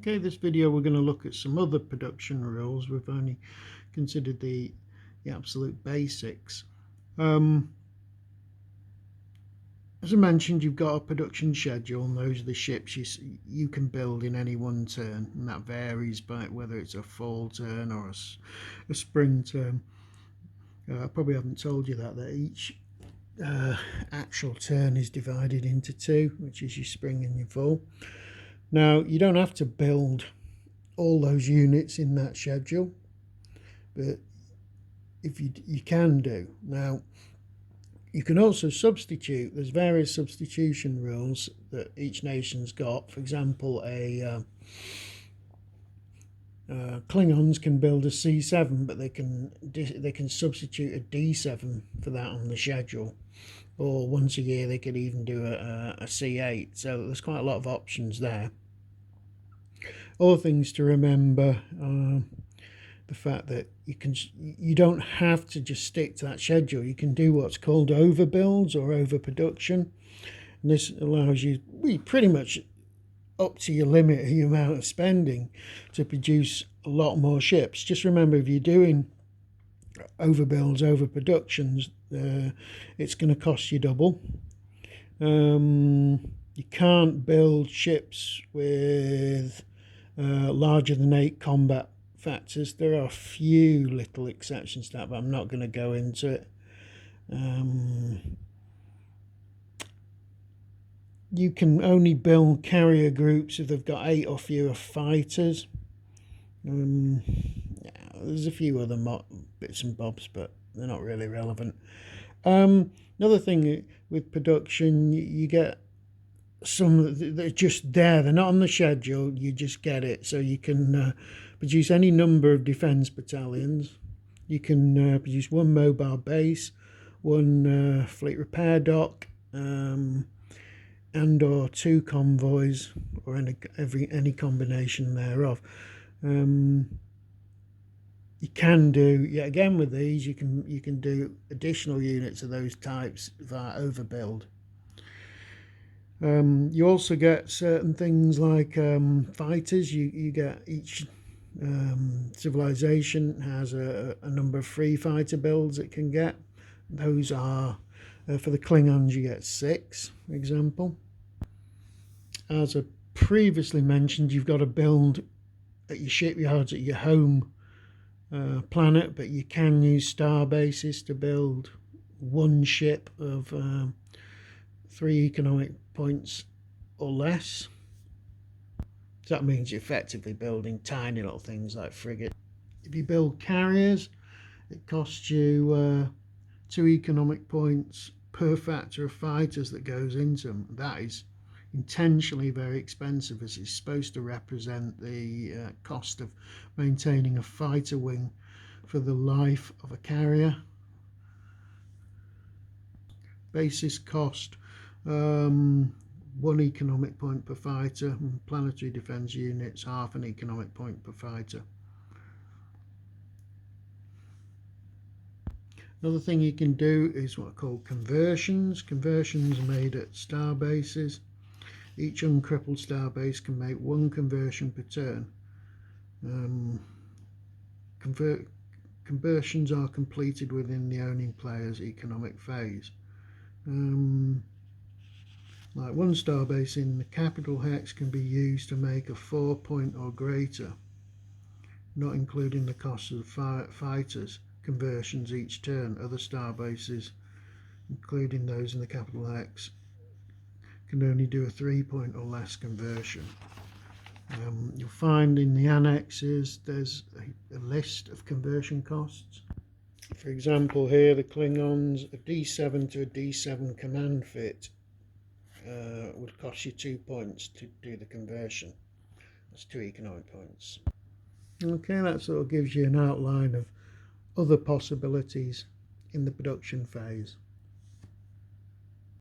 Okay, this video we're going to look at some other production rules. We've only considered the absolute basics. As I mentioned, you've got a production schedule, and those are the ships you can build in any one turn, and that varies by whether it's a fall turn or a spring turn. I probably haven't told you that each actual turn is divided into two, which is your spring and your fall. Now, you don't have to build all those units in that schedule, but if you can do. Now, you can also substitute. There's various substitution rules that each nation's got. For example, Klingons can build a C7, but they can substitute a D7 for that on the schedule, or once a year they could even do a C8. So there's quite a lot of options there. Other things to remember, the fact that you don't have to just stick to that schedule. You can do what's called overbuilds or overproduction, and this allows you pretty much up to your limit of the amount of spending to produce a lot more ships. Just remember, if you're doing overbuilds, overproductions, it's going to cost you double. You can't build ships with larger than 8 combat factors. There are a few little exceptions to that, but I'm not going to go into it. You can only build carrier groups if they've got 8 or fewer fighters. There's a few other bits and bobs, but they're not really relevant. Another thing with production, you get some that are just there. They're not on the schedule. You just get it. So you can produce any number of defence battalions. You can produce one mobile base, one fleet repair dock, and or 2 convoys, or any combination thereof. You can do, yet again with these, you can do additional units of those types via overbuild. You also get certain things like fighters. You get each civilization has a number of free fighter builds it can get. Those are for the Klingons, you get 6, for example. As I previously mentioned, you've got to build at your shipyards at your home planet, but you can use star bases to build one ship of 3 economic points or less. So that means you're effectively building tiny little things like frigates. If you build carriers, it costs you 2 economic points per factor of fighters that goes into them. That is intentionally very expensive, as it's supposed to represent the cost of maintaining a fighter wing for the life of a carrier. Basis cost 1 economic point per fighter, and planetary defence units half an economic point per fighter. Another thing you can do is what are called conversions. Conversions are made at star bases. Each uncrippled star base can make 1 conversion per turn. Conversions are completed within the owning player's economic phase. Like 1 star base in the capital hex can be used to make a 4 point or greater, not including the cost of the fighters conversions each turn. Other star bases, including those in the capital hex, can only do a 3 point or less conversion. You'll find in the annexes there's a list of conversion costs. For example, here the Klingons, a D7 to a D7 command fit would cost you 2 points to do the conversion. That's 2 economic points. Okay, that sort of gives you an outline of other possibilities in the production phase.